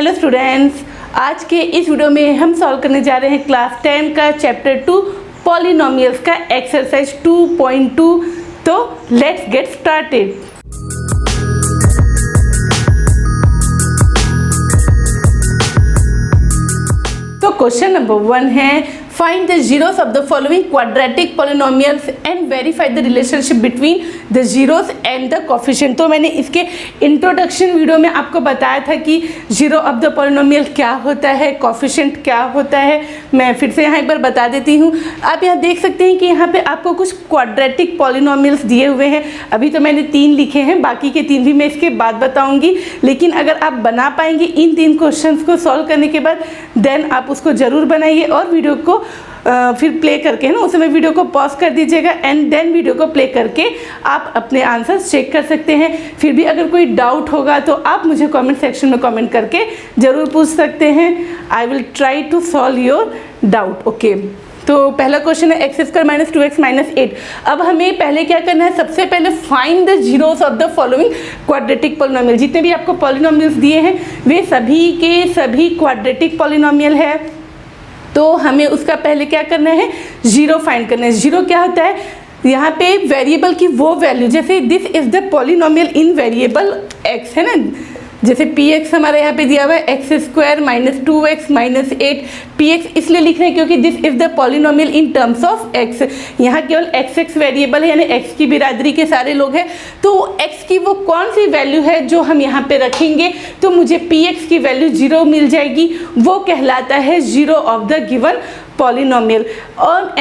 Hello students, आज के इस वीडियो में हम सॉल्व करने जा रहे हैं क्लास 10 का चैप्टर 2 पॉलिनोमियल्स का एक्सरसाइज 2.2। तो लेट्स गेट स्टार्टेड। तो क्वेश्चन नंबर 1 है find the zeros of the following quadratic polynomials and verify the relationship between the zeros and the coefficient. तो मैंने इसके इंट्रोडक्शन वीडियो में आपको बताया था कि जीरो ऑफ द पॉलिनोमियल क्या होता है, कोफिशिएंट क्या होता है। मैं फिर से यहाँ एक बार बता देती हूँ। आप यहाँ देख सकते हैं कि यहाँ पे आपको कुछ क्वाड्रेटिक पॉलिनोमियल्स दिए हुए हैं। अभी तो मैंने 3 लिखे हैं, बाकी के 3 भी मैं इसके बाद बताऊँगी। लेकिन अगर आप बना पाएंगे इन 3 क्वेश्चंस को सॉल्व करने के बाद, देन आप उसको ज़रूर बनाइए और वीडियो को फिर प्ले करके है ना, उस समय वीडियो को पॉज कर दीजिएगा एंड देन वीडियो को प्ले करके आप अपने आंसर्स चेक कर सकते हैं। फिर भी अगर कोई डाउट होगा तो आप मुझे कमेंट सेक्शन में कमेंट करके ज़रूर पूछ सकते हैं। I will try to solve your doubt. Okay, तो पहला क्वेश्चन है x² - 2x - 8। अब हमें पहले क्या करना है, सबसे पहले find the zeros of the following quadratic polynomial. जितने भी आपको पॉलिनोमियल्स दिए हैं वे सभी के सभी क्वाड्रेटिक पॉलिनोमियल है। तो हमें उसका पहले क्या करना है, जीरो फाइंड करना है। जीरो क्या होता है, यहाँ पे वेरिएबल की वो वैल्यू, जैसे this is the polynomial in variable x है ना, जैसे px हमारा यहाँ पे दिया हुआ है x² - 2x - 8। px इसलिए लिख रहे हैं क्योंकि this is the polynomial in terms of x। यहाँ केवल x वेरिएबल है, यानी x की बिरादरी के सारे लोग हैं। तो x की वो कौन सी वैल्यू है जो हम यहाँ पे रखेंगे तो मुझे px की वैल्यू 0 मिल जाएगी। वो कहलाता है zero of the given polynomial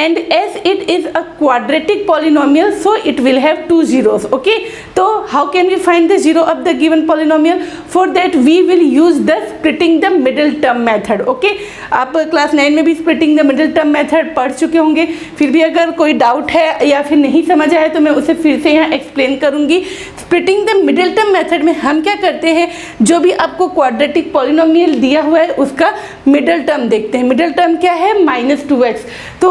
and as it is a quadratic polynomial so it will have 2 zeros. Okay, so how can we find the zero of the given polynomial? For that we will use the splitting the middle term method. Okay, आप class 9 में भी splitting the middle term method पढ़ चुके होंगे। फिर भी अगर कोई डाउट है या फिर नहीं समझ आया तो मैं उसे फिर से यहाँ एक्सप्लेन करूँगी। Splitting the middle term method में हम क्या करते हैं, जो भी आपको क्वाड्रेटिक पॉलिनोमियल दिया हुआ है उसका मिडिल टर्म देखते हैं। मिडिल टर्म क्या है, -2x। तो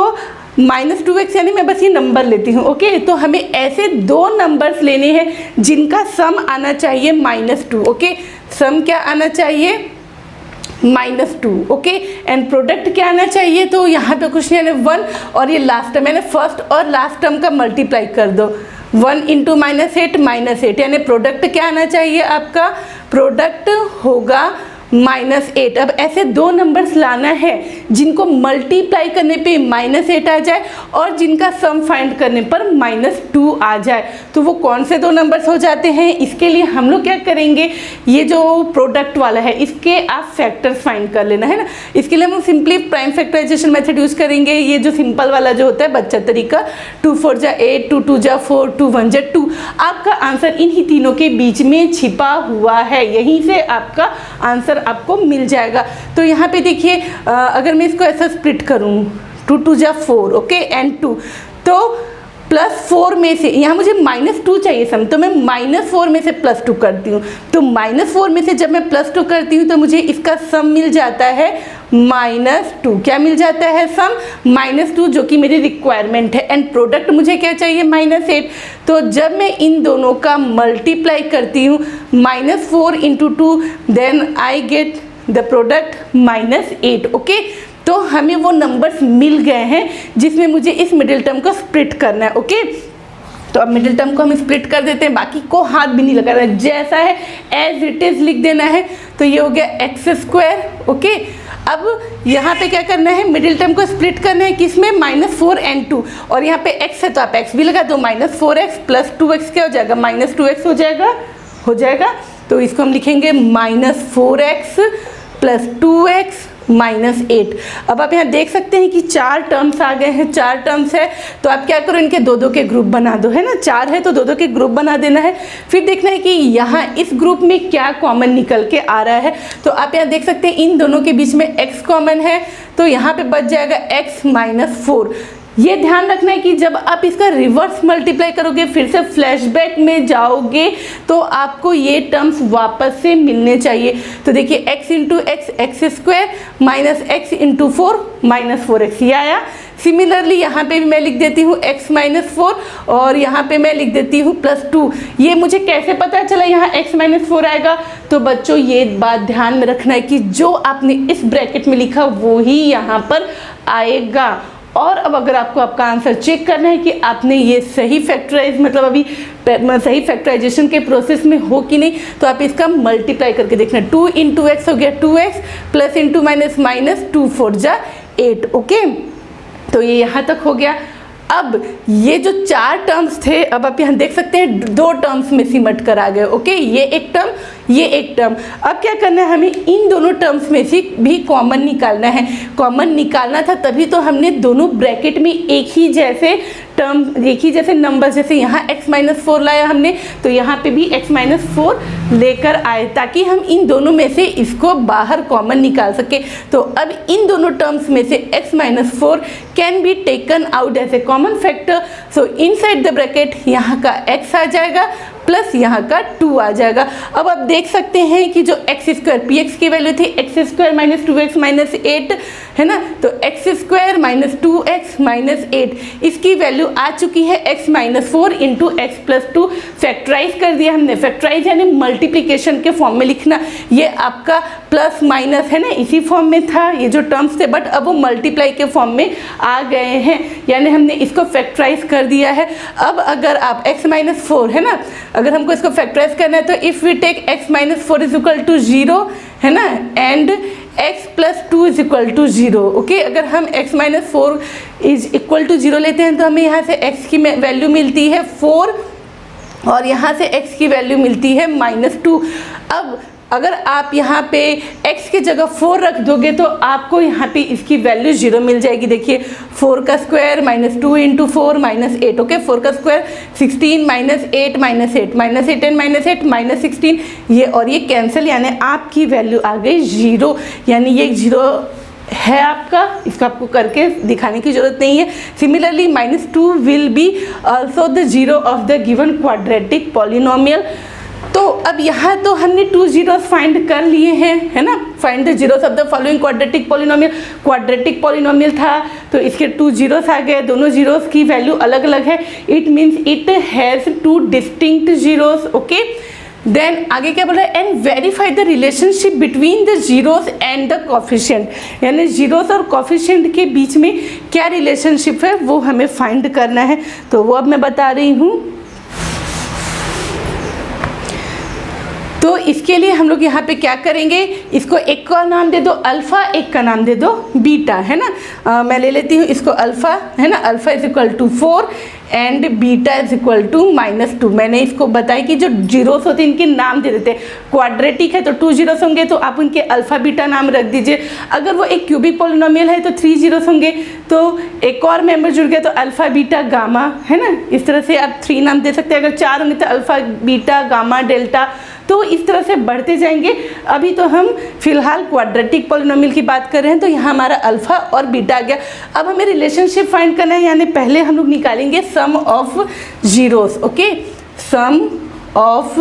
-2x यानी मैं बस ये नंबर लेती हूँ। ओके, तो हमें ऐसे 2 नंबर्स लेने हैं जिनका सम आना चाहिए -2। ओके, सम क्या आना चाहिए, -2। ओके, एंड प्रोडक्ट क्या आना चाहिए, तो यहाँ पे कुछ नहीं, 1 और ये लास्ट टर्म, मैंने फर्स्ट और लास्ट टर्म का मल्टीप्लाई कर दो। 1 × -8 यानी प्रोडक्ट क्या आना चाहिए, आपका प्रोडक्ट होगा -8। अब ऐसे 2 नंबर्स लाना है जिनको मल्टीप्लाई करने पे -8 आ जाए और जिनका सम फाइंड करने पर -2 आ जाए। तो वो कौन से 2 नंबर्स हो जाते हैं, इसके लिए हम लोग क्या करेंगे, ये जो प्रोडक्ट वाला है इसके आप फैक्टर्स फाइंड कर लेना है ना। इसके लिए हम simply prime factorization method use करेंगे। ये जो सिंपल वाला जो होता है बच्चा तरीका, 2 × 4 = 8, 2 × 2 = 4, 2 × 1 = 2। आपका आंसर इन्हीं तीनों के बीच में छिपा हुआ है, यहीं से आपका आंसर आपको मिल जाएगा। तो यहाँ पे देखिए, अगर मैं इसको ऐसा स्प्लिट करूँ, 2 × 2 = 4, ओके, एंड 2, तो +4 में से यहाँ मुझे -2 चाहिए सम, तो मैं -4 में से +2 करती हूँ। तो -4 में से जब मैं +2 करती हूँ तो मुझे इसका सम मिल जाता है -2। क्या मिल जाता है, सम -2, जो कि मेरी रिक्वायरमेंट है। एंड प्रोडक्ट मुझे क्या चाहिए, -8। तो जब मैं इन दोनों का मल्टीप्लाई करती हूँ, -4 × 2, then I get the product -8। Okay, तो हमें वो नंबर्स मिल गए हैं जिसमें मुझे इस मिडिल टर्म को स्प्लिट करना है। ओके, तो अब मिडिल टर्म को हम स्प्लिट कर देते हैं, बाकी को हाथ भी नहीं लगाना है, जैसा है एज इट इज लिख देना है। तो ये हो गया x²। ओके, अब यहाँ पे क्या करना है, मिडिल टर्म को स्प्लिट करना है किसमें, -4 और 2, और यहाँ पे x है तो आप x भी लगा दो। -4x + 2x क्या हो जाएगा, -2x हो जाएगा। तो इसको हम लिखेंगे -4x + 2x - 8। अब आप यहाँ देख सकते हैं कि 4 टर्म्स आ गए हैं, 4 टर्म्स है। तो आप क्या करो, इनके 2-2 के ग्रुप बना दो, है ना। 4 है तो 2-2 के ग्रुप बना देना है। फिर देखना है कि यहाँ इस ग्रुप में क्या कॉमन निकल के आ रहा है। तो आप यहाँ देख सकते हैं इन दोनों के बीच में x कॉमन है, तो यहाँ पे बच जाएगा x - 4। ये ध्यान रखना है कि जब आप इसका रिवर्स मल्टीप्लाई करोगे, फिर से फ्लैशबैक में जाओगे, तो आपको ये टर्म्स वापस से मिलने चाहिए। तो देखिए x × x x² - x × 4 - 4x, ये आया। सिमिलरली यहाँ पे भी मैं लिख देती हूँ x-4 और यहाँ पे मैं लिख देती हूँ +2। ये मुझे कैसे पता चला यहाँ x-4 आएगा? तो बच्चों ये बात ध्यान में रखना है कि जो आपने इस ब्रैकेट में लिखा वो ही यहाँ पर आएगा। और अब अगर आपको आपका आंसर चेक करना है कि आपने ये सही फैक्टराइज मतलब अभी सही फैक्टराइजेशन के प्रोसेस में हो कि नहीं, तो आप इसका मल्टीप्लाई करके देखना। 2 × x हो गया 2x plus into minus minus 2 4 जा 8। ओके, तो ये यहाँ तक हो गया। अब ये जो 4 टर्म्स थे, अब आप यहाँ देख सकते हैं 2 टर्म्स में सिमट कर आ गए। ओके, ये एक टर्म, ये एक टर्म। अब क्या करना है, हमें इन दोनों टर्म्स में से भी कॉमन निकालना है। कॉमन निकालना था तभी तो हमने दोनों ब्रैकेट में एक ही जैसे टर्म, एक ही जैसे नंबर, जैसे यहाँ x-4 लाया हमने, तो यहाँ पे भी x-4 लेकर आए ताकि हम इन दोनों में से इसको बाहर कॉमन निकाल सके। तो अब इन दोनों टर्म्स में से x-4 can be taken out as a common factor. So inside the bracket यहाँ का x आ जाएगा प्लस यहाँ का 2 आ जाएगा। अब आप देख सकते हैं कि जो x² px की वैल्यू थी x² - 2x - 8 है ना, तो x² - 2x - 8 इसकी वैल्यू आ चुकी है x - 4 × x + 2। फैक्टराइज कर दिया हमने। फैक्टराइज यानी मल्टीप्लिकेशन के फॉर्म में लिखना। ये आपका प्लस माइनस है ना, इसी फॉर्म में था ये जो टर्म्स थे, बट अब वो मल्टीप्लाई के फॉर्म में आ गए हैं, यानी हमने इसको फैक्टराइज कर दिया है। अब अगर आप x - 4 है ना, अगर हमको इसको फैक्टराइज करना है तो इफ़ वी टेक x - 4 = 0 है ना, एंड x + 2 = 0। ओके, अगर हम x - 4 = 0 लेते हैं तो हमें यहाँ से x की वैल्यू मिलती है 4 और यहाँ से x की वैल्यू मिलती है -2। अब अगर आप यहाँ पे x की जगह 4 रख दोगे तो आपको यहाँ पे इसकी वैल्यू 0 मिल जाएगी। देखिए 4 का स्क्वायर -2 × 4 -8। ओके, 4 का स्क्वायर 16 -8 -8 -8 एंड -8 -16, ये और ये कैंसिल, यानी आपकी वैल्यू आ गई 0। यानी ये 0 है आपका, इसका आपको करके दिखाने की जरूरत नहीं है। Similarly -2 will be also the 0 of the given quadratic polynomial. तो अब यहाँ तो हमने 2 zeros फाइंड कर लिए हैं, है ना। Find the zeros of the following quadratic polynomial. Quadratic polynomial था तो इसके 2 zeros आ गए, दोनों zeros की वैल्यू अलग अलग है। It means it has 2 distinct zeros। Okay, then आगे क्या बोल रहा है, and verify the relationship between the zeros and the coefficient, यानी जीरोस और कॉफिशिएंट के बीच में क्या रिलेशनशिप है वो हमें फाइंड करना है। तो वो अब मैं बता रही हूँ। तो इसके लिए हम लोग यहाँ पे क्या करेंगे, इसको एक का नाम दे दो अल्फ़ा, एक का नाम दे दो बीटा, है ना। मैं ले लेती हूँ इसको अल्फ़ा, है ना। Alpha = 4 and beta = -2। मैंने इसको बताया कि जो जीरोस होते हैं इनके नाम दे देते हैं। क्वाड्रेटिक है तो 2 zeros होंगे तो आप उनके अल्फ़ा बीटा नाम रख दीजिए। अगर वो एक क्यूबिक पॉलिनोमियल है तो 3 zeros होंगे, तो एक और मेंबर जुड़ गया तो अल्फ़ा बीटा गामा, है ना। इस तरह से आप 3 नाम दे सकते हैं। अगर 4 होंगे तो अल्फ़ा बीटा गामा डेल्टा, तो इस तरह से बढ़ते जाएंगे। अभी तो हम फिलहाल क्वाड्रेटिक पॉलिनोमियल की बात कर रहे हैं, तो यहाँ हमारा अल्फ़ा और बीटा आ गया। अब हमें रिलेशनशिप फाइंड करना है, यानी पहले हम लोग निकालेंगे sum of zeros. Okay, sum of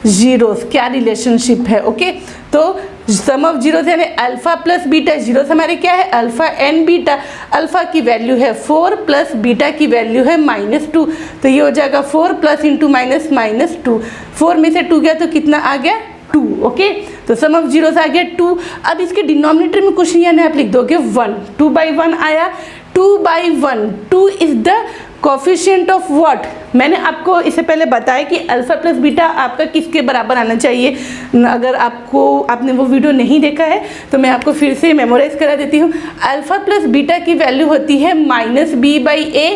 zeros क्या रिलेशनशिप है। ओके, तो सम ऑफ जीरोस यानी अल्फ़ा प्लस बीटा। जीरोस हमारे क्या है, अल्फ़ा एंड बीटा। अल्फ़ा की वैल्यू है 4 प्लस बीटा की वैल्यू है -2, तो ये हो जाएगा 4 प्लस इंटू माइनस -2। 4 में से 2 गया तो कितना आ गया, 2। ओके, तो सम ऑफ जीरोस आ गया 2। अब इसके डिनोमिनेटर में कुछ नहीं आना, आप लिख दोगे 1। 2/1 आया, 2/1। 2 is the coefficient of what. मैंने आपको इससे पहले बताया कि अल्फ़ा प्लस बीटा आपका किसके बराबर आना चाहिए। अगर आपने वो वीडियो नहीं देखा है तो मैं आपको फिर से मेमोराइज करा देती हूँ। अल्फ़ा प्लस बीटा की वैल्यू होती है -b/a।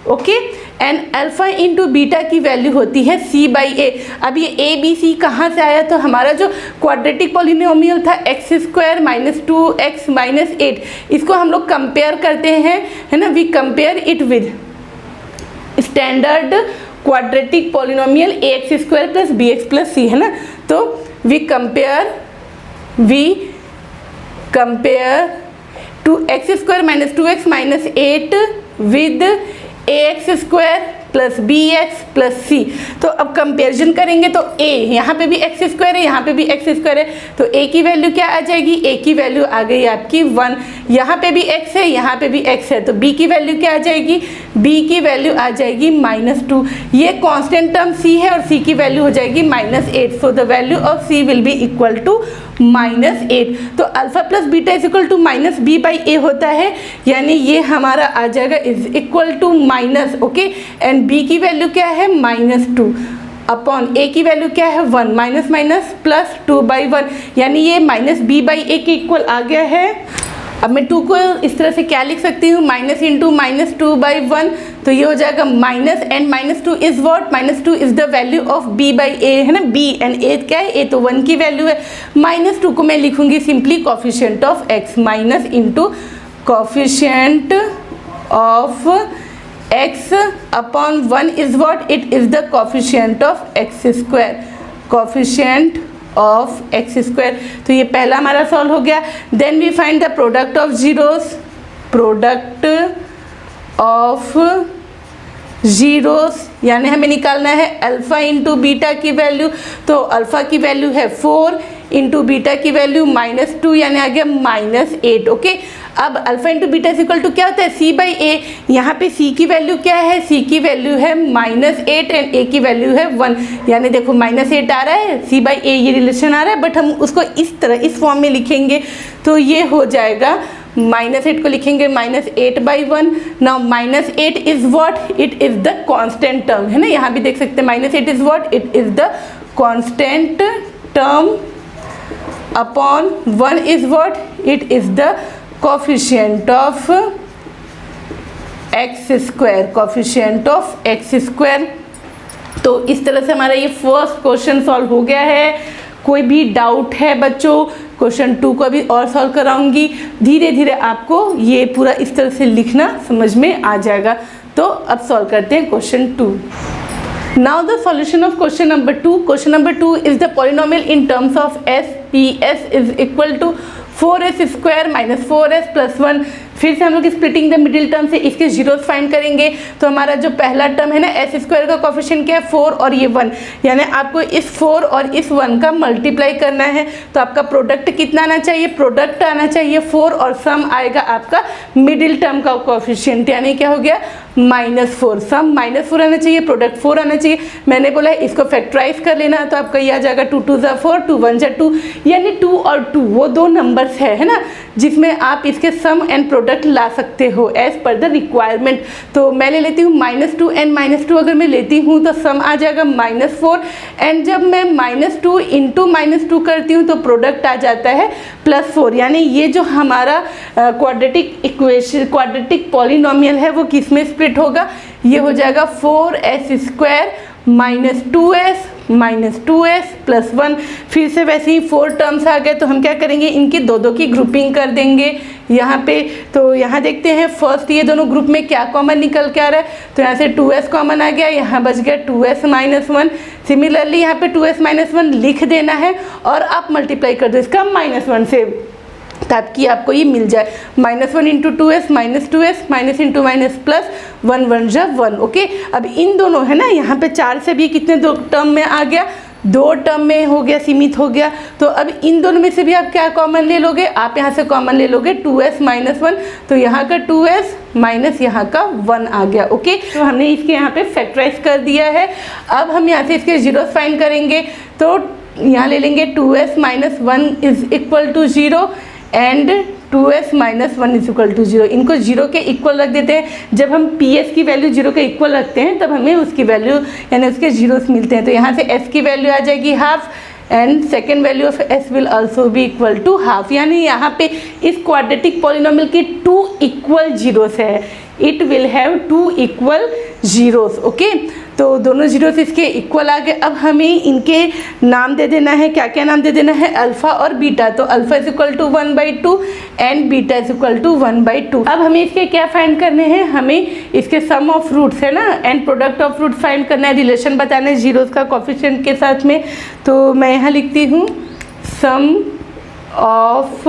Okay, and alpha into beta की वैल्यू होती है c/a। अब ये a b c कहाँ से आया, तो हमारा जो क्वाड्रेटिक पॉलिनोमियल था x² - 2x - 8, इसको हम लोग कंपेयर करते हैं, है ना। We compare it with standard quadratic polynomial ax² + bx + c, है ना। तो we compare to x² - 2x - 8 with ax² plus b x plus c. तो अब कंपेरिजन करेंगे तो a यहाँ पे भी एक्स स्क्वायर है, यहाँ पे भी एक्स स्क्वायर है, तो a की वैल्यू क्या आ जाएगी, a की वैल्यू आ गई आपकी 1। यहाँ पे भी x है, यहाँ पे भी x है, तो b की वैल्यू क्या आ जाएगी, b की वैल्यू आ जाएगी -2। ये कांस्टेंट टर्म c है और c की वैल्यू हो जाएगी -8। So the value of c will be equal to -8। तो alpha plus beta is equal to -b/a होता है, यानी ये हमारा आ जाएगा is equal to minus, okay, and b की वैल्यू क्या है -2 अपॉन a की वैल्यू क्या है 1, माइनस माइनस प्लस 2/1, यानी ये -b/a के इक्वल आ गया है। अब मैं 2 को इस तरह से क्या लिख सकती हूँ, माइनस इंटू -2/1, तो ये हो जाएगा minus, and -2 is what, -2 is the value of b/a, है ना, b एंड a क्या है, a तो 1 की वैल्यू है। -2 को मैं लिखूंगी simply coefficient of x, minus into coefficient of x upon 1 is what, it is the coefficient of x square, coefficient of x square. तो ये पहला हमारा सॉल्व हो गया। Then we find the product of zeros, product of zeros यानी हमें निकालना है अल्फ़ा इंटू बीटा की वैल्यू। तो अल्फ़ा की वैल्यू है 4 इंटू बीटा की वैल्यू -2, यानी आ गया -8, ओके। अब alpha into beta equal to क्या होता है, c/a। यहाँ पे c की वैल्यू क्या है, c की वैल्यू है -8 एंड a की वैल्यू है 1, यानी देखो -8 आ रहा है, c/a ये रिलेशन आ रहा है, बट हम उसको इस तरह इस फॉर्म में लिखेंगे तो ये हो जाएगा -8 को लिखेंगे -8/1। Now -8 is what, it is the constant term, है ना, यहाँ भी देख सकते हैं -8 is what, it is the constant term upon 1 is what, it is the coefficient of x square, coefficient of x square. तो इस तरह से हमारा ये फर्स्ट क्वेश्चन सॉल्व हो गया है। कोई भी डाउट है बच्चों, क्वेश्चन 2 को भी और सॉल्व कराऊंगी। धीरे धीरे आपको ये पूरा इस तरह से लिखना समझ में आ जाएगा। तो अब सॉल्व करते हैं question 2। Now the solution of question number 2. Question number 2 is the polynomial in terms of s. Ps is equal to 4s square minus 4s plus 1। फिर से हम लोग स्प्लिटिंग द मिडिल टर्म से इसके जीरोस फाइंड करेंगे। तो हमारा जो पहला टर्म है ना, एस स्क्वायर का कोफिशिएंट क्या है 4 और ये 1, यानी आपको इस 4 और इस 1 का मल्टीप्लाई करना है। तो आपका प्रोडक्ट कितना आना चाहिए, प्रोडक्ट आना चाहिए 4 और सम आएगा आपका मिडिल टर्म का कोफिशिएंट, यानी क्या हो गया -4। सम -4 आना चाहिए, प्रोडक्ट 4 आना चाहिए। मैंने बोला है इसको फैक्टराइज कर लेना, तो आपका ये आ जाएगा 2 2 ज़ा 4, 2 1 ज़ा 2, यानी 2 और 2 वो दो नंबर्स है ना, जिसमें आप इसके सम एंड प्रोडक्ट ला सकते हो एज पर द रिक्वायरमेंट। तो मैं ले लेती हूँ -2 एंड -2 अगर मैं लेती हूँ तो सम आ जाएगा -4, एंड जब मैं -2 इंटू -2 करती हूँ तो प्रोडक्ट आ जाता है +4, यानी ये जो हमारा क्वाड्रेटिक इक्वेशन, क्वाड्रेटिक पॉलिनोमियल है वो किस में स्प्लिट होगा, ये हो जाएगा 4s स्क्वायर -2s प्लस 1। फिर से वैसे ही 4 टर्म्स आ गए, तो हम क्या करेंगे, इनकी दो की ग्रुपिंग कर देंगे यहाँ पे। तो यहाँ देखते हैं फर्स्ट ये दोनों ग्रुप में क्या कॉमन निकल के आ रहा है। तो यहाँ से 2s कॉमन आ गया, यहाँ बच गया 2s - 1। सिमिलरली यहाँ पे 2s - 1 लिख देना है और आप मल्टीप्लाई कर दो इसका -1 से, ताकि आपको ये मिल जाए -1 into 2s -2s minus into minus plus 1 1 ज़ा 1, ओके। अब इन दोनों है ना, यहाँ पे 4 से भी कितने दो टर्म में आ गया, 2 टर्म में हो गया, सीमित हो गया। तो अब इन दोनों में से भी आप क्या कॉमन ले लोगे, आप यहाँ से कॉमन ले लोगे 2s - 1, तो यहाँ का 2s माइनस यहाँ का 1 आ गया, ओके। तो हमने इसके यहाँ पे फैक्टराइज कर दिया है। अब हम यहाँ से इसके जीरोस फाइंड करेंगे, तो यहाँ ले लेंगे 2s - 1 is equal to 0 and 2s - 1 is equal to 0। इनको 0 के इक्वल रख देते हैं। जब हम ps की वैल्यू 0 के इक्वल रखते हैं तब हमें उसकी वैल्यू यानी उसके जीरोस मिलते हैं। तो यहाँ से s की वैल्यू आ जाएगी half, and second value of s will also be equal to half, यानी यहाँ पे इस क्वाड्रेटिक पॉलिनोमियल की 2 इक्वल जीरोस है, it will have 2 equal zeros, okay. तो दोनों जीरोस इसके इक्वल आ गए। अब हमें इनके नाम दे देना है, क्या क्या नाम दे देना है, अल्फ़ा और बीटा। तो alpha is equal to 1/2 and beta is equal to 1/2। अब हमें इसके क्या फाइंड करने हैं, हमें इसके सम ऑफ रूट्स है ना and product of roots find करना है, रिलेशन बताना है जीरोस का कोफिशिएंट के साथ में। तो मैं यहाँ लिखती हूँ sum of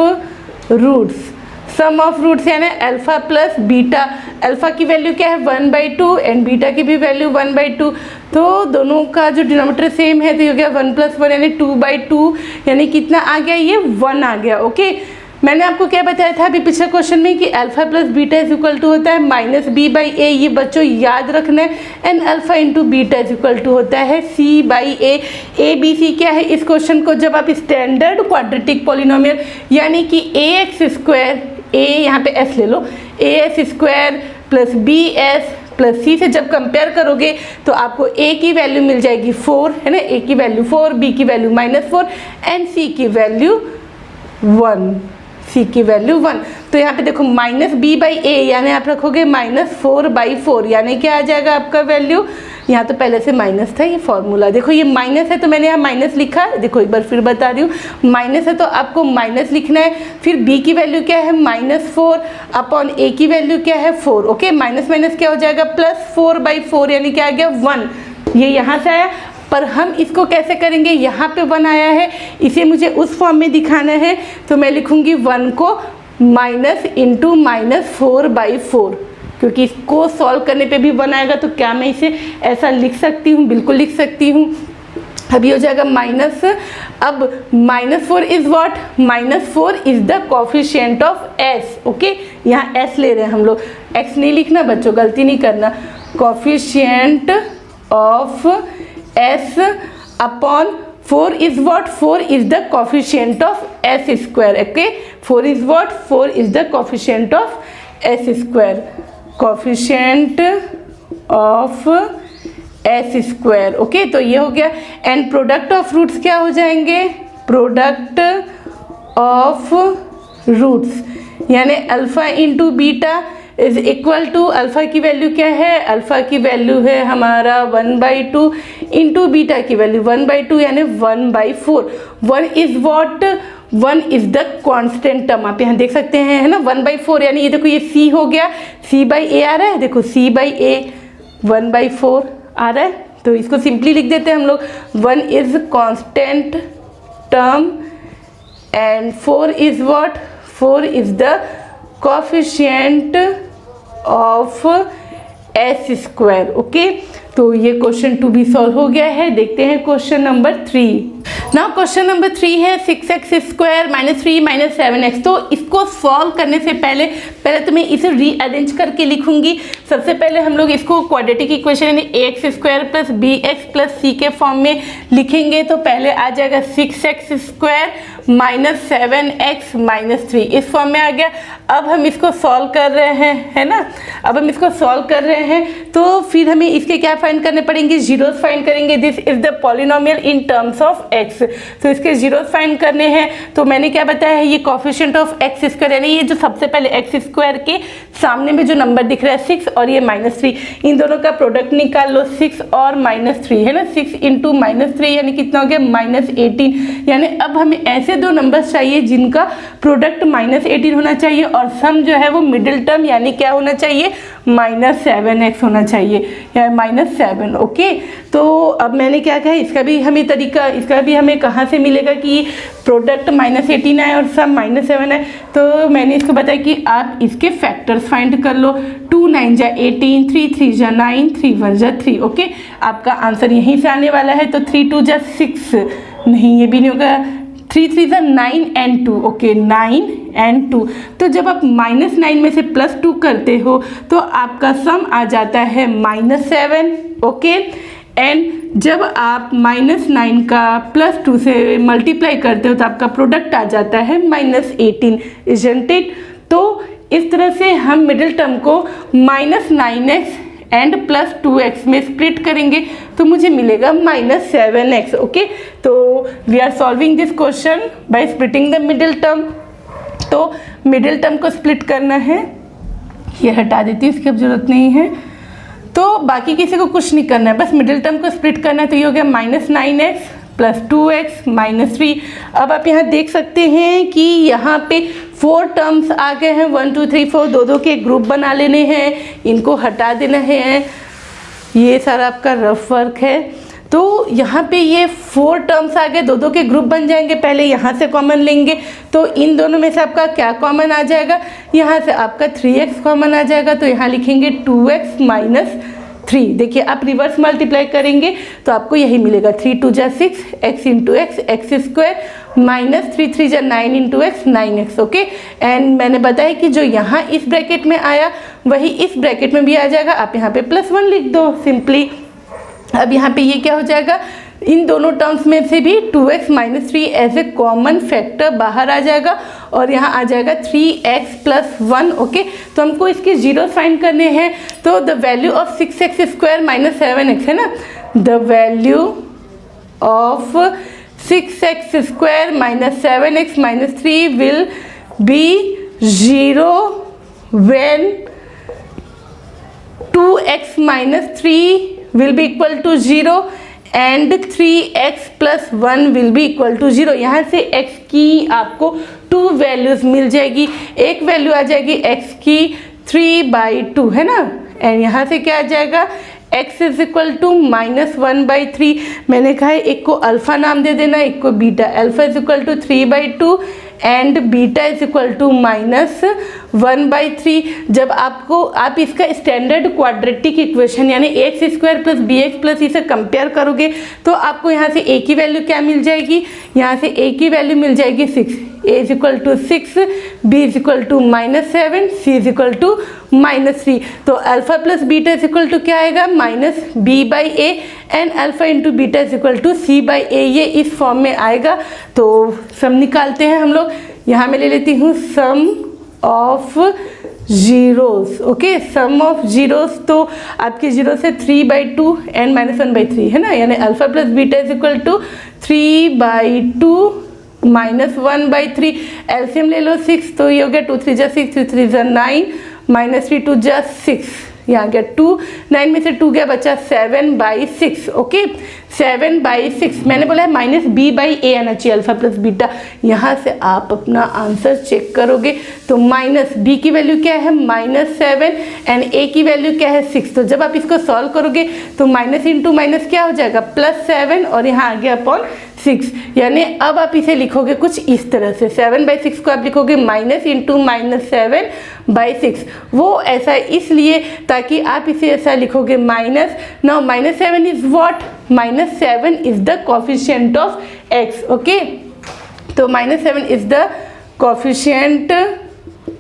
roots, sum of roots यानी अल्फा प्लस बीटा। अल्फा की वैल्यू क्या है 1/2 एंड बीटा की भी वैल्यू 1/2, तो दोनों का जो डिनोमिनेटर सेम है तो ये हो गया 1 + 1 यानी 2/2, यानी कितना आ गया, ये 1 आ गया। ओके, मैंने आपको क्या बताया था अभी पिछले क्वेश्चन में कि alpha plus beta is equal to होता है -b/a, ये बच्चों याद रखना है, and alpha into beta is equal to होता है c/a। a b c क्या है इस क्वेश्चन को, जब आप स्टैंडर्ड क्वाड्रेटिक पॉलिनोमियल यानी कि ax², a यहाँ पे s ले लो, as² plus bs plus c से जब कंपेयर करोगे तो आपको a की वैल्यू मिल जाएगी 4, है ना, a की वैल्यू 4, b की वैल्यू -4 एंड c की वैल्यू 1, c की वैल्यू 1। तो यहाँ पे देखो -b/a यानी आप रखोगे -4/4 यानी क्या आ जाएगा आपका वैल्यू, यहाँ तो पहले से माइनस था ये फॉर्मूला, देखो ये माइनस है तो मैंने यहाँ माइनस लिखा, देखो एक बार फिर बता रही हूँ, माइनस है तो आपको माइनस लिखना है, फिर b की वैल्यू क्या है -4 अपॉन a की वैल्यू क्या है 4। ओके, माइनस माइनस क्या हो जाएगा +4/4 यानी क्या आ गया 1, ये यहाँ से आया। पर हम इसको कैसे करेंगे, यहाँ पे 1 आया है, इसे मुझे उस फॉर्म में दिखाना है तो मैं लिखूँगी 1 को माइनस इंटू -4/4, क्योंकि इसको सॉल्व करने पे भी 1 आएगा तो क्या मैं इसे ऐसा लिख सकती हूँ, बिल्कुल लिख सकती हूँ। अभी हो जाएगा माइनस, अब -4 is what, -4 is the coefficient of s। Okay, यहाँ s ले रहे हैं हम लोग, x नहीं लिखना बच्चों, गलती नहीं करना, coefficient of s upon 4 is what, 4 is the coefficient of s²। Okay, 4 is what, 4 is the coefficient of s², coefficient of s²। Okay, तो ये हो गया, एंड प्रोडक्ट ऑफ रूट्स क्या हो जाएंगे, प्रोडक्ट ऑफ रूट्स यानी alpha into beta is equal to, alpha की value क्या है, अल्फा की वैल्यू है हमारा 1/2 इंटू बीटा की वैल्यू 1/2 यानी 1/4। 1 is what, 1 is the constant term, आप यहाँ देख सकते हैं, है ना, 1/4 यानी ये देखो ये c हो गया, c/a आ रहा है, देखो c/a 1/4 आ रहा है, तो इसको सिंपली लिख देते हैं हम लोग, 1 is constant term and 4 is what, 4 is the coefficient of s²। Okay, तो ये क्वेश्चन 2 भी सॉल्व हो गया है। देखते हैं question number 3। Now question number 3 है 6x² -3 7x। तो इसको सॉल्व करने से पहले तो मैं इसे रीअरेंज करके लिखूंगी। सबसे पहले हम लोग इसको क्वाड्रेटिक इक्वेशन यानी ax² + bx + c के फॉर्म में लिखेंगे। तो पहले आ जाएगा 6x² -7x -3, इस फॉर्म में आ गया। अब हम इसको सॉल्व कर रहे हैं, है ना, अब हम इसको सॉल्व कर रहे हैं तो फिर हमें इसके क्या फाइंड करने पड़ेंगे, जीरोस फाइंड करेंगे। This is the polynomial in terms of x, तो इसके जीरोस फाइंड करने हैं। तो मैंने क्या बताया है, ये कोफिशिएंट ऑफ x² यानी ये जो सबसे पहले x² के सामने में जो नंबर दिख रहा है 6 और ये -3, इन दोनों का प्रोडक्ट निकाल लो, 6 और -3 है ना, 6 इंटू -3 यानी कितना हो गया -18। यानी अब हमें ऐसे दो नंबर्स चाहिए जिनका प्रोडक्ट -18 होना चाहिए और सम जो है वो मिडिल टर्म यानी क्या होना चाहिए, -7x होना चाहिए या -7। ओके, तो अब मैंने क्या कहा, इसका भी हमें तरीका, इसका भी हमें कहाँ से मिलेगा कि प्रोडक्ट -18 आए और सम -7 है। तो मैंने इसको बताया कि आप इसके फैक्टर्स फाइंड कर लो, 2 9 जा 18, 3 3 जा 9, 3 1 जा 3। ओके, आपका आंसर यहीं से आने वाला है। तो 3 2 जा 6, नहीं ये भी नहीं होगा, 3 3 जा 9 and 2। Okay, 9 and 2। तो जब आप -9 में से +2 करते हो तो आपका सम आ जाता है -7। ओके, एंड जब आप -9 का +2 से मल्टीप्लाई करते हो तो आपका प्रोडक्ट आ जाता है -18, इजंट इट। तो इस तरह से हम मिडिल टर्म को -9x एंड +2x में स्प्लिट करेंगे तो मुझे मिलेगा -7x। ओके, तो we are solving this question by splitting the middle term. तो मिडिल टर्म को स्प्लिट करना है, ये हटा देती हूँ, इसकी अब जरूरत नहीं है। तो बाकी किसी को कुछ नहीं करना है, बस मिडिल टर्म को स्प्लिट करना है। तो ये हो गया -9x + 2x -3। अब आप यहाँ देख सकते हैं कि यहाँ पे 4 टर्म्स आ गए हैं, 1 2 3 4, दो के ग्रुप बना लेने हैं, इनको हटा देना है। ये सारा आपका रफ वर्क है। तो यहाँ पे ये 4 टर्म्स आ गए, दो दो के ग्रुप बन जाएंगे। पहले यहाँ से कॉमन लेंगे तो इन दोनों में से आपका क्या कॉमन आ जाएगा, यहाँ से आपका 3x कॉमन आ जाएगा, तो यहाँ लिखेंगे 2x माइनस 3। देखिए आप रिवर्स मल्टीप्लाई करेंगे तो आपको यही मिलेगा, 3 2 जा 6, x into x, x square minus 3 3 जा 9 into x, 9x। Okay, and मैंने बताया कि जो यहाँ इस ब्रैकेट में आया वही इस ब्रैकेट में भी आ जाएगा। आप यहाँ पे +1 लिख दो सिंपली। अब यहाँ पे ये क्या हो जाएगा, इन दोनों टर्म्स में से भी 2x minus 3 as a common factor बाहर आ जाएगा और यहाँ आ जाएगा 3x प्लस 1। ओके, तो हमको इसके जीरो फाइंड करने हैं, तो the value of 6x square minus 7x है ना, the value of 6x square minus 7x minus 3 will be 0 when 2x minus 3 will be equal to 0 and 3x plus 1 will be equal to 0। यहाँ से x की आपको 2 values मिल जाएगी। एक value आ जाएगी x की 3/2 है ना, एंड यहाँ से क्या आ जाएगा, x इज इक्वल टू -1/3। मैंने कहा है एक को अल्फा नाम दे देना, एक को beta. Alpha is equal to 3/2 and beta is equal to -1/3। जब आप इसका स्टैंडर्ड क्वाड्रेटिक इक्वेशन यानी x square plus b x plus इसे कंपेयर करोगे तो आपको यहाँ से ए की वैल्यू क्या मिल जाएगी, यहाँ से ए की वैल्यू मिल जाएगी 6। A is equal to 6, b is equal to -7, c is equal to -3। तो alpha plus beta is equal to क्या आएगा, -b/a and alpha into beta is equal to c/a। ये इस फॉर्म में आएगा। तो सम निकालते हैं हम लोग। यहाँ मैं ले लेती हूँ sum of zeros. Okay, sum of zeros, तो आपके जीरो से 3/2 एंड -1/3 है ना, यानी alpha plus beta is equal to 3/2 -1/3। LCM ले लो 6, तो ये हो गया 2 3 जा 6, 3 3 जा 9, -3 2 जा 6, यहाँ गया 2, 9 में से 2 गया बचा 7/6। ओके, 7/6। मैंने बोला है -b/a आना चाहिए अल्फा प्लस बीटा। यहाँ से आप अपना आंसर चेक करोगे तो माइनस b की वैल्यू क्या है, -7 एंड a की वैल्यू क्या है, 6। तो जब आप इसको सॉल्व करोगे तो माइनस इंटू माइनस क्या हो जाएगा, +7 और यहाँ आ गया अपॉन 6। यानी अब आप इसे लिखोगे कुछ इस तरह से, 7/6 को आप लिखोगे माइनस इंटू -7/6। वो ऐसा इसलिए ताकि आप इसे ऐसा लिखोगे minus. Now -7 is what, -7 is the coefficient of x। Okay, तो -7 is the coefficient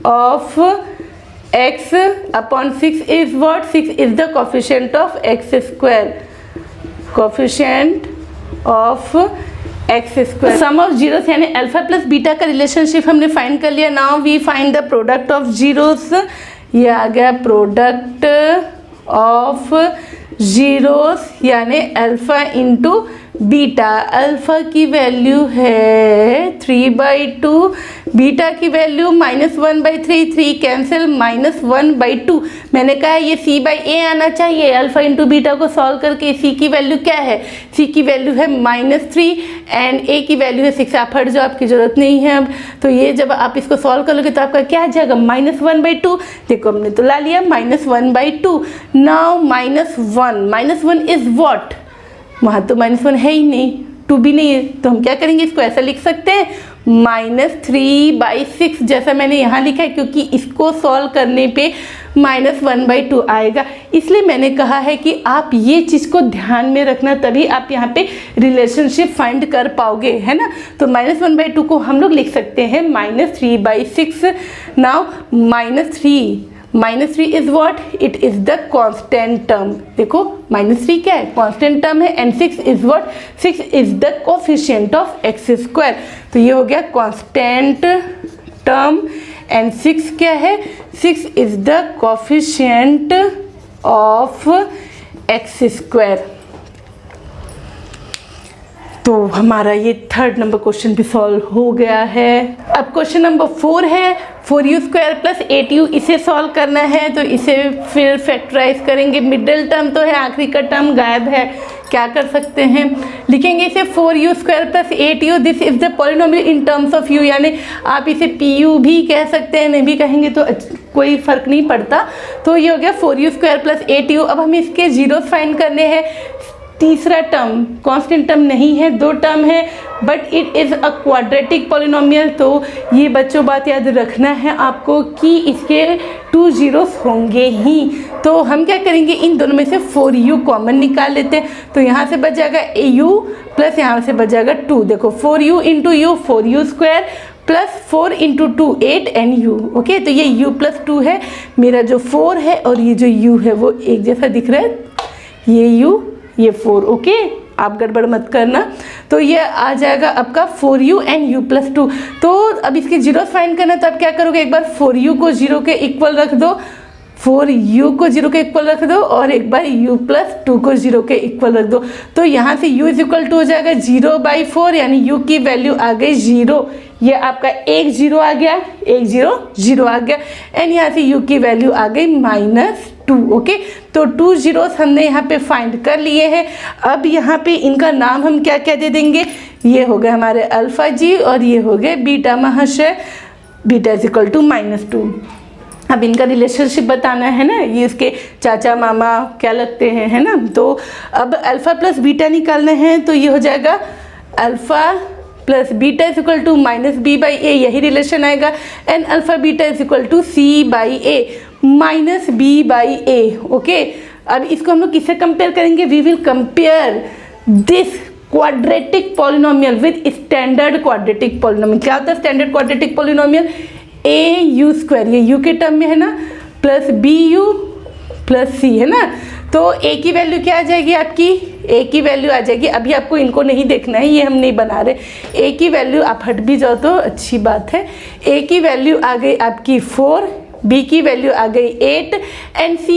of x upon 6 is what, 6 is the coefficient of x square, coefficient of x square. Sum of zeros यानी alpha plus beta का relationship हमने find कर लिया। Now we find the product of zeros. ये आ गया product of zeros यानी alpha into beta. Alpha की वैल्यू है 3/2, बीटा की वैल्यू -1/3, 3 कैंसिल, -1/2। मैंने कहा ये c/a आना चाहिए। अल्फा इंटू बीटा को सॉल्व करके c की वैल्यू क्या है, c की वैल्यू है -3 एंड a की वैल्यू है 6। आप हट जाओ, आपकी जरूरत नहीं है अब। तो ये जब आप इसको सॉल्व करोगे तो आपका क्या आ जाएगा, -1/2। देखो हमने तो ला लिया -1/2। नाउ -1 इज व्हाट, वहाँ तो -1 है ही नहीं, 2 भी नहीं है, तो हम क्या करेंगे, इसको ऐसा लिख सकते हैं -3/6 जैसा मैंने यहाँ लिखा है, क्योंकि इसको सॉल्व करने पे -1/2 आएगा। इसलिए मैंने कहा है कि आप ये चीज़ को ध्यान में रखना, तभी आप यहाँ पे रिलेशनशिप फाइंड कर पाओगे, है ना। तो -1/2 को हम लोग लिख सकते हैं -3/6। Now -3 is what, it is the constant term. देखो -3 क्या है, कांस्टेंट टर्म है and 6 is what, 6 is the coefficient of x square. तो ये हो गया कांस्टेंट टर्म एंड 6 क्या है, 6 is the coefficient of x square. तो हमारा ये 3rd नंबर क्वेश्चन भी सॉल्व हो गया है। अब क्वेश्चन नंबर 4 है 4u² प्लस 8u, इसे सॉल्व करना है। तो इसे फिर फैक्टराइज करेंगे। मिडिल टर्म तो है, आखिरी का टर्म गायब है, क्या कर सकते हैं, लिखेंगे इसे 4u² plus 8u। This is the polynomial in terms of u, यानी आप इसे pu भी कह सकते हैं, नहीं भी कहेंगे तो कोई फर्क नहीं पड़ता। तो ये हो गया 4u² प्लस 8u। अब हमें इसके जीरोस फाइंड करने हैं। तीसरा टर्म कांस्टेंट टर्म नहीं है, दो टर्म है, but it is a quadratic polynomial. तो ये बच्चों बात याद रखना है आपको कि इसके 2 जीरोस होंगे ही। तो हम क्या करेंगे, इन दोनों में से 4u कॉमन निकाल लेते हैं। तो यहाँ से बच जाएगा au प्लस यहाँ से बच जाएगा 2। देखो 4u into you 4u square plus 4 into 2 8 and u। Okay, तो ये u प्लस 2 है, मेरा जो 4 है और ये जो u है वो एक जैसा दिख रहा है, ये u ये 4। ओके, आप गड़बड़ मत करना। तो ये आ जाएगा आपका 4u एंड u प्लस 2। तो अब इसके जीरो फाइंड करना है, तो आप क्या करोगे, एक बार 4u को 0 के इक्वल रख दो, 4u को 0 के इक्वल रख दो और एक बार u प्लस 2 को 0 के इक्वल रख दो। तो यहाँ से u इज इक्वल टू हो जाएगा 0/4, यानी u की वैल्यू आ गई 0। ये आपका एक 0 आ गया, एक 0 आ गया, एंड यहाँ से u की वैल्यू आ गई -2। ओके, तो 2 जीरोस हमने यहाँ पे फाइंड कर लिए हैं। अब यहाँ पे इनका नाम हम क्या क्या दे देंगे, ये हो गए हमारे अल्फा जी और ये हो गए बीटा महाशय, बीटा इज इक्वल टू -2। अब इनका रिलेशनशिप बताना है ना, ये इसके चाचा मामा क्या लगते हैं, है ना। तो अब अल्फा प्लस बीटा निकालना है, तो ये हो जाएगा alpha plus beta is equal to -b/a, यही रिलेशन आएगा, and alpha beta is equal to c/a -b/a। Okay, अब इसको हम लोग किससे कंपेयर करेंगे, we will compare this quadratic polynomial with standard quadratic polynomial. क्या होता है standard quadratic polynomial, au square, ये u के टर्म में है ना, प्लस bu प्लस c, है ना। तो a की वैल्यू क्या आ जाएगी आपकी, a की वैल्यू आ जाएगी, अभी आपको इनको नहीं देखना है, ये हम नहीं बना रहे। a की वैल्यू आप हट भी जाओ तो अच्छी बात है। a की वैल्यू आ गई आपकी 4, b की वैल्यू आ गई 8 एंड c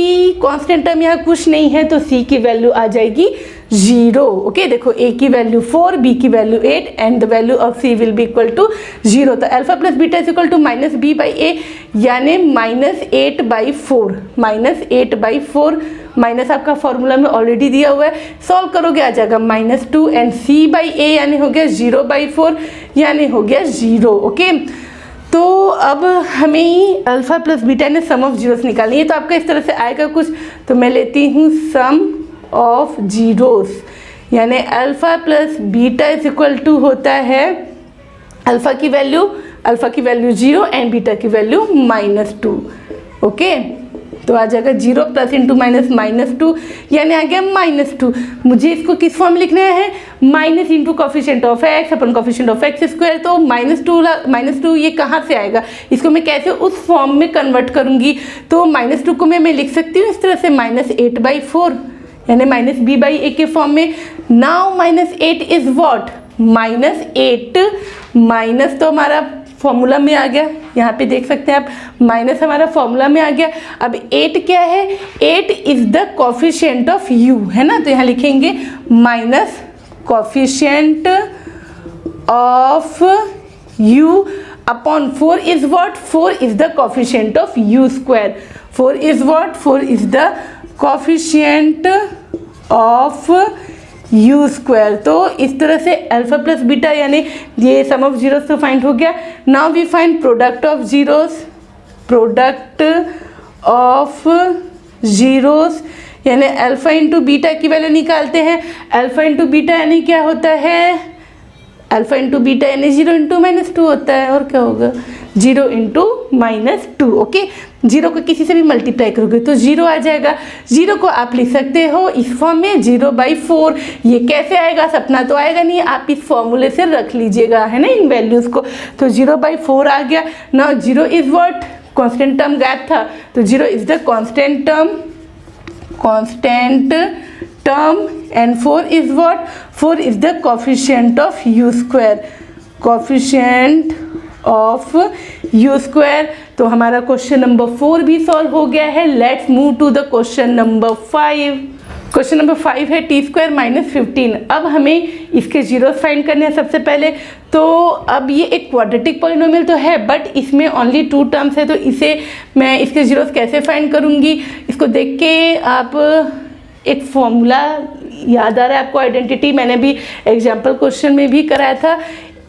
कांस्टेंट टर्म यहाँ कुछ नहीं है, तो c की वैल्यू आ जाएगी 0। ओके, देखो a की वैल्यू 4, b की value 8 and the value of c will be equal to 0। तो alpha plus beta is equal to -b/a, यानी -8/4, -8/4 माइनस आपका फॉर्मूला में ऑलरेडी दिया हुआ है, सॉल्व करोगे आ जाएगा -2 एंड c/a यानी हो गया 0/4, यानी हो गया 0। ओके, तो अब हमें अल्फा प्लस बीटा ने सम ऑफ जीरोस निकालनी है, तो आपका इस तरह से आएगा कुछ। तो मैं लेती हूँ सम ऑफ जीरोस, यानी alpha plus beta is equal to होता है अल्फा की वैल्यू 0 एंड बीटा की वैल्यू -2। ओके, तो आ जाएगा 0 प्लस इंटू माइनस -2, यानी आ गया -2। मुझे इसको किस फॉर्म में लिखना है, minus into coefficient of x upon coefficient of x square. तो -2 ये कहाँ से आएगा, इसको मैं कैसे उस फॉर्म में कन्वर्ट करूँगी। तो -2 को मैं लिख सकती हूँ इस तरह से -8/4, यानी -b/a के फॉर्म में। नाउ -8 इज व्हाट, -8 माइनस तो हमारा फॉर्मूला में आ गया, यहाँ पे देख सकते हैं आप, माइनस हमारा फॉर्मूला में आ गया। अब 8 क्या है, 8 is the coefficient of u, है ना। तो यहाँ लिखेंगे minus coefficient of u upon 4 is what, 4 is the coefficient of u square. 4 is what, 4 is the coefficient of u square. तो इस तरह से अल्फा प्लस बीटा यानी ये सम ऑफ जीरोस तो फाइंड हो गया। Now we find product of zeros, product of zeros यानी अल्फा इंटू बीटा की वैल्यू निकालते हैं। अल्फा इंटू बीटा यानी क्या होता है, अल्फा इंटू बीटा यानी 0 इंटू -2 होता है, और क्या होगा 0 इंटू -2। ओके, 0 को किसी से भी मल्टीप्लाई करोगे तो 0 आ जाएगा। 0 को आप लिख सकते हो इस फॉर्म में 0/4। ये कैसे आएगा, सपना तो आएगा नहीं, आप इस फॉर्मूले से रख लीजिएगा, है ना, इन वैल्यूज़ को। तो 0/4 आ गया। Now 0 is what, constant term gap था, तो 0 is the constant term and 4 is what, 4 is the coefficient of u square, coefficient of u square। तो हमारा क्वेश्चन नंबर 4 भी सॉल्व हो गया है। Let's move to the question number 5। Question number 5 है t² - 15। अब हमें इसके जीरोस फाइंड करने हैं सबसे पहले। तो अब ये एक क्वाड्रेटिक पॉलिनोमियल तो है, बट इसमें ओनली 2 टर्म्स है, तो इसे मैं इसके जीरोस कैसे फाइंड करूँगी, इसको देख के आप एक फॉर्मूला याद आ रहा है आपको, आइडेंटिटी मैंने भी एग्जाम्पल क्वेश्चन में भी कराया था।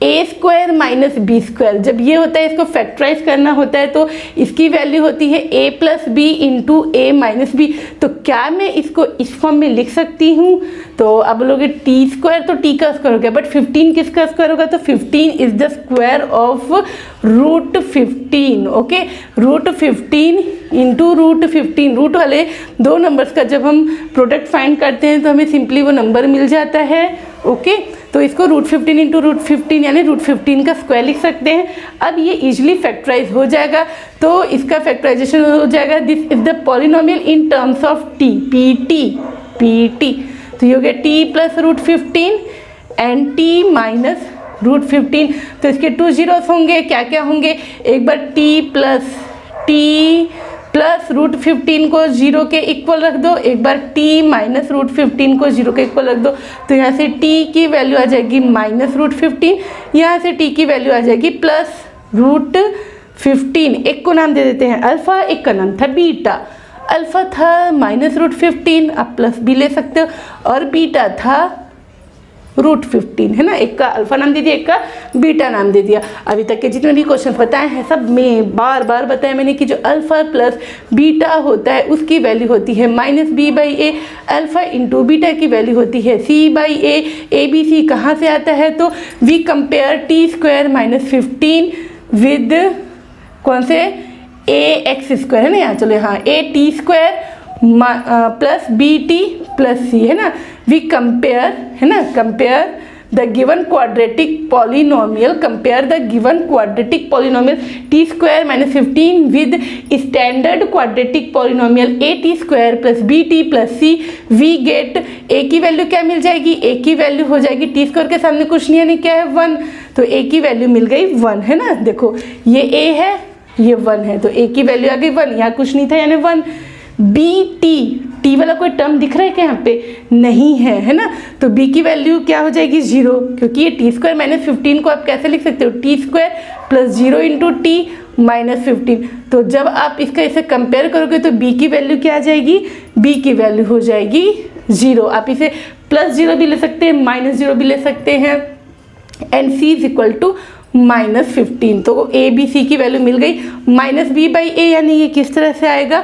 ए स्क्वायर माइनस बी स्क्वायर, जब ये होता है इसको फैक्टराइज करना होता है तो इसकी वैल्यू होती है ए प्लस बी इंटू ए माइनस बी। तो क्या मैं इसको इस फॉर्म में लिख सकती हूँ? तो अब बोलोगे टी स्क्वायर, तो टी का स्क्वायर हो गया, बट 15 किसका स्क्वायर होगा? तो 15 is the square of root 15। Okay, root 15 into root 15, root वाले दो नंबर्स का जब हम प्रोडक्ट फाइंड करते हैं तो हमें सिंपली वो नंबर मिल जाता है। ओके, तो इसको रूट 15 इंटू रूट 15 यानी रूट 15 का स्क्वायर लिख सकते हैं। अब ये इजीली फैक्टराइज हो जाएगा, तो इसका फैक्टराइजेशन हो जाएगा। This is the polynomial in terms of T, P T. तो ये हो गया T plus root 15 and T minus root 15। तो इसके 2 जीरोस होंगे, क्या क्या होंगे? एक बार टी प्लस रूट 15 को 0 के इक्वल रख दो, एक बार टी माइनस रूट 15 को 0 के इक्वल रख दो। तो यहाँ से टी की वैल्यू आ जाएगी माइनस रूट 15, यहाँ से टी की वैल्यू आ जाएगी प्लस रूट 15। एक को नाम दे देते हैं अल्फ़ा, एक का नाम था बीटा। अल्फ़ा था माइनस रूट 15, आप प्लस भी ले सकते हो, और बीटा था रूट 15, है ना। एक का अल्फ़ा नाम दे दिया, एक का बीटा नाम दे दिया। अभी तक के जितने भी क्वेश्चन बताए हैं सब में बार बार बताया मैंने कि जो अल्फ़ा प्लस बीटा होता है उसकी वैल्यू होती है minus b by a. Alpha into beta की वैल्यू होती है सी बाई ए बी सी कहाँ से आता है? तो we compare T square minus 15 with कौन से? ए एक्स स्क्वायर, है ना। यहाँ चलो, हाँ, a t square plus b t plus c, है ना। वी कंपेयर, है ना, compare the given quadratic polynomial, compare the given quadratic polynomial t square minus 15 with standard quadratic polynomial a t square plus b t plus c. We get a की value क्या मिल जाएगी? ए की value हो जाएगी, T square के सामने कुछ नहीं है, नहीं क्या है? 1। तो ए की वैल्यू मिल गई 1, है ना। देखो ये ए है, ये 1 है, तो ए की वैल्यू आ गई 1, यहाँ कुछ नहीं था यानी 1। बी टी वाला कोई टर्म दिख रहा है क्या? यहाँ पे नहीं है, है ना। तो b की वैल्यू क्या हो जाएगी? 0, क्योंकि ये टी स्क्वायर माइनस 15 को आप कैसे लिख सकते हो? T square plus 0 into T minus 15। तो जब आप इसका इसे कंपेयर करोगे तो b की वैल्यू क्या आ जाएगी? b की वैल्यू हो जाएगी 0। आप इसे प्लस 0 भी ले सकते हैं, माइनस 0 भी ले सकते हैं, and c is equal to minus 15। तो ए बी सी की वैल्यू मिल गई माइनस बी बाई ए, यानी ये किस तरह से आएगा?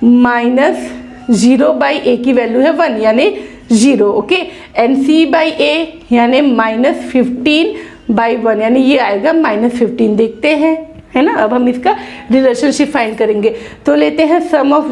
माइनस 0 बाई ए की वैल्यू है 1 यानी 0। ओके, एंड सी बाई ए यानी माइनस 15 बाई 1 यानी ये आएगा माइनस 15। देखते हैं, है ना। अब हम इसका रिलेशनशिप फाइंड करेंगे। तो लेते हैं sum of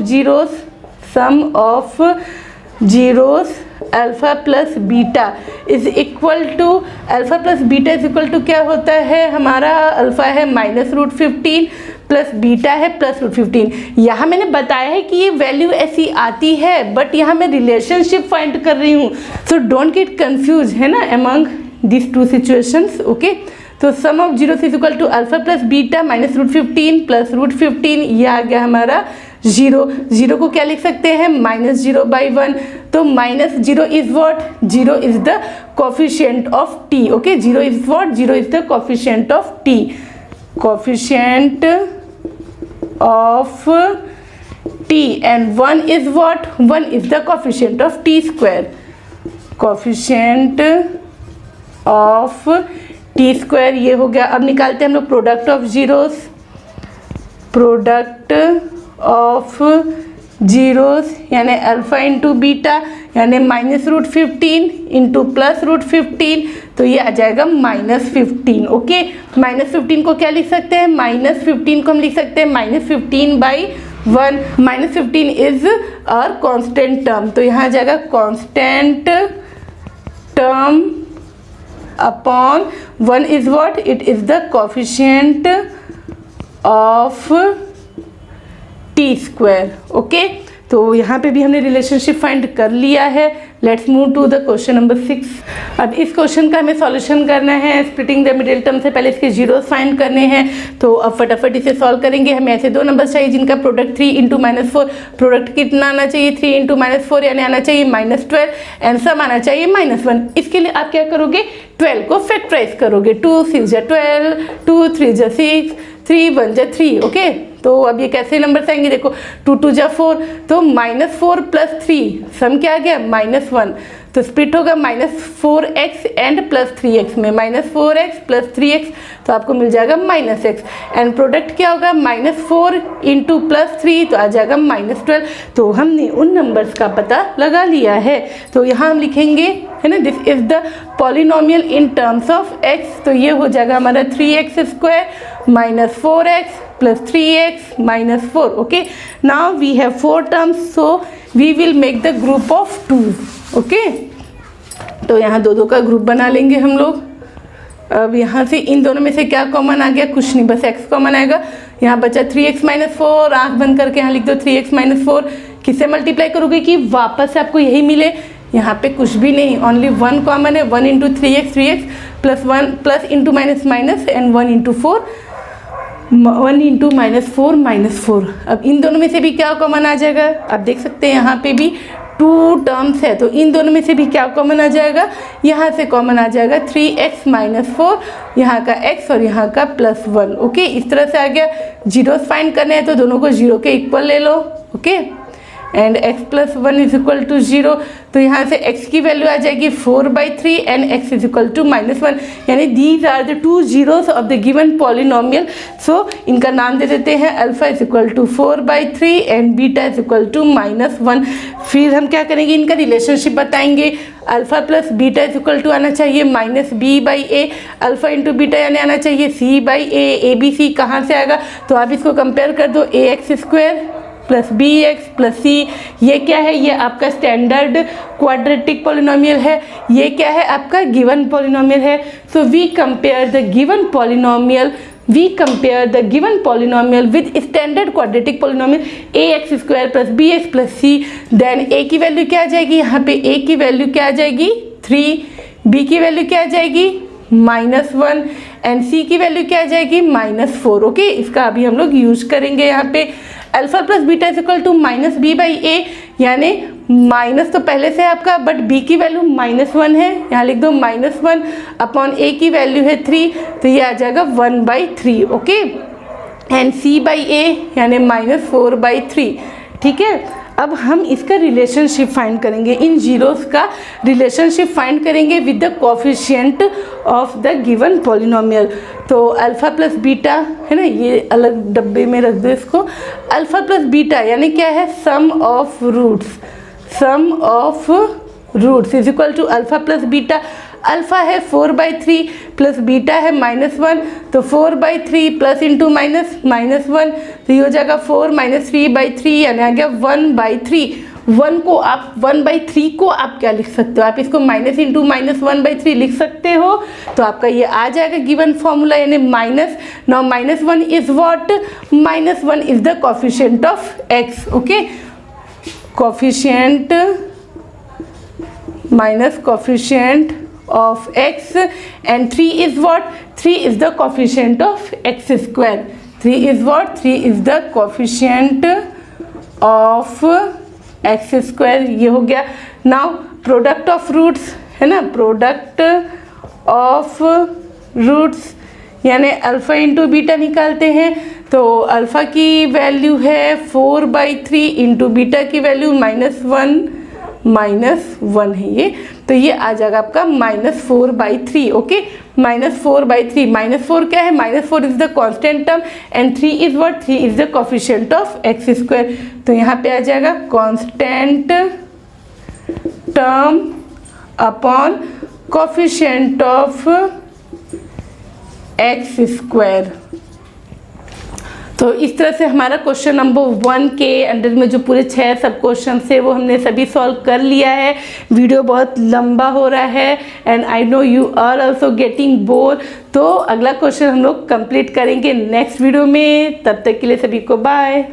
zeros alpha plus beta is equal to, alpha plus beta is equal to क्या होता है? हमारा अल्फ़ा है माइनस रूट 15 प्लस बीटा है प्लस रूट 15। यहाँ मैंने बताया है कि ये वैल्यू ऐसी आती है, बट यहाँ मैं रिलेशनशिप फाइंड कर रही हूँ। सो डोंट गेट कंफ्यूज, है ना, among this two situations. Okay, तो sum of zeros is equal to alpha plus beta minus root 15 plus root 15, ये आ गया हमारा 0 को क्या लिख सकते हैं? Minus 0 by 1। तो minus 0 is what? 0 is the coefficient of T. Okay, 0 is what? 0 is the coefficient of T, coefficient of T, and 1 is what? 1 is the coefficient of T square, coefficient of T square. ये हो गया। अब निकालते हैं हम लोग product of zeros, product of zeros यानी alpha into beta यानी minus root 15 into plus root 15, तो ये आ जाएगा माइनस 15। ओके, माइनस 15 को क्या लिख सकते हैं? माइनस 15 को हम लिख सकते हैं minus 15 by 1। Minus 15 is our constant term, तो यहाँ आ जाएगा constant term upon 1 is what? It is the coefficient of T square. Okay, तो यहाँ पे भी हमने रिलेशनशिप फाइंड कर लिया है। Let's move to the question number 6। अब इस क्वेश्चन का हमें सॉल्यूशन करना है। स्प्लिटिंग द मिडिल टर्म से पहले इसके जीरोस फाइंड करने हैं, तो अब फटाफट इसे सॉल्व करेंगे। हमें ऐसे दो नंबर्स चाहिए जिनका प्रोडक्ट 3 इंटू माइनस 4, प्रोडक्ट कितना आना चाहिए? 3 इंटू माइनस 4 यानी आना चाहिए माइनस 12, एंड सम आना चाहिए माइनस 1। इसके लिए आप क्या करोगे? 12 को फैक्टराइज करोगे। 2 6 जा 12, 2 3 जा 6, 3 1 जा 3। ओके, तो अब ये कैसे नंबर आएंगे? देखो 2 2 जा 4, तो माइनस 4 प्लस 3 सम क्या आ गया? माइनस 1। तो तो स्प्लिट होगा -4x एंड +3x में, -4x + 3x, तो आपको मिल जाएगा -x। एंड प्रोडक्ट क्या होगा, -4 × +3 तो आ जाएगा -12। तो हमने उन नंबर्स का पता लगा लिया है। तो यहाँ हम लिखेंगे, है ना, this is the polynomial in terms of x। तो ये हो जाएगा हमारा 3x² - 4x + 3x - 4। Okay, now we have 4 terms, so we will make the group of 2। Okay, तो यहाँ दो का ग्रुप बना लेंगे हम लोग। अब यहाँ से इन दोनों में से क्या कॉमन आ गया, कुछ नहीं, बस x कॉमन आएगा। यहाँ बचा 3x - 4, आँख बंद करके यहाँ लिख दो 3x - 4। किससे मल्टीप्लाई करोगे कि वापस से आपको यही मिले, यहाँ पे कुछ भी नहीं, ओनली 1 कॉमन है, 1 × 3x 3x + 1 plus into minus minus and 1 × 4 -4 -4। अब इन दोनों में से भी क्या कॉमन आ जाएगा, आप देख सकते हैं यहाँ पे भी 2 टर्म्स है, तो इन दोनों में से भी क्या कॉमन आ जाएगा, यहाँ से कॉमन आ जाएगा 3x - 4, यहाँ का x और यहाँ का +1। ओके, इस तरह से आ गया। जीरोस फाइंड करने हैं तो दोनों को 0 के इक्वल ले लो। ओके, एंड x + 1 = 0, तो यहाँ से x की वैल्यू आ जाएगी 4/3 एंड x = -1, यानी these are the 2 zeros of the given polynomial. So इनका नाम दे देते हैं अल्फा = 4/3 एंड बीटा = -1। फिर हम क्या करेंगे, इनका रिलेशनशिप बताएंगे। अल्फा + बीटा = आना चाहिए -b/a, अल्फा × बीटा यानी आना चाहिए c/a। ABC कहाँ से आएगा, तो आप इसको कंपेयर कर दो, ax² + bx + c। ये क्या है, ये आपका स्टैंडर्ड क्वाड्रेटिक पॉलिनोमियल है। ये क्या है, आपका गिवन पॉलिनोमियल है। So we compare the given polynomial with standard quadratic polynomial ax² + bx + c। Then a की वैल्यू क्या आ जाएगी, यहाँ पे a की वैल्यू क्या आ जाएगी 3, b की वैल्यू क्या आ जाएगी -1 एंड c की वैल्यू क्या आ जाएगी -4। ओके, इसका अभी हम लोग यूज करेंगे। यहाँ पे अल्फा + बीटा = -b/a, यानी माइनस तो पहले से आपका, बट b की वैल्यू -1 है, यहाँ लिख दो -1 अपॉन a की वैल्यू है 3, तो ये आ जाएगा 1/3। ओके, एंड c/a यानी -4/3। ठीक है, अब हम इसका रिलेशनशिप फाइंड करेंगे, इन जीरोस का रिलेशनशिप फाइंड करेंगे with the coefficient of the given polynomial. तो अल्फा + बीटा है ना, ये अलग डब्बे में रख दो इसको। अल्फा + बीटा यानी क्या है, sum of roots = alpha + beta. Alpha है 4/3 प्लस बीटा है -1, तो 4/3 प्लस इंटू -1, तो ये हो जाएगा 4 - 3/3 यानी आ गया 1/3। 1/3 को आप क्या लिख सकते हो, आप इसको माइनस इंटू -1/3 लिख सकते हो, तो आपका ये आ जाएगा गिवन फॉर्मूला, यानी minus. Now -1 is what, -1 is the coefficient of x। Okay, coefficient of x, and 3 is what, 3 is the coefficient of x²। 3 is what, 3 is the coefficient of x²। ये हो गया। नाउ प्रोडक्ट ऑफ रूट्स है ना, product of roots यानी alpha into beta निकालते हैं, तो alpha की वैल्यू है 4/3 इंटू बीटा की वैल्यू -1 है ये, तो ये आ जाएगा आपका -4/3। ओके, -4/3, -4 क्या है, -4 is the constant term and 3 is what, 3 is the coefficient of x²। तो यहाँ पे आ जाएगा constant term upon coefficient of x²। तो इस तरह से हमारा क्वेश्चन नंबर 1 के अंडर में जो पूरे 6 सब क्वेश्चन थे वो हमने सभी सॉल्व कर लिया है। वीडियो बहुत लंबा हो रहा है and I know you are also getting bore, तो अगला क्वेश्चन हम लोग कंप्लीट करेंगे नेक्स्ट वीडियो में। तब तक के लिए सभी को बाय।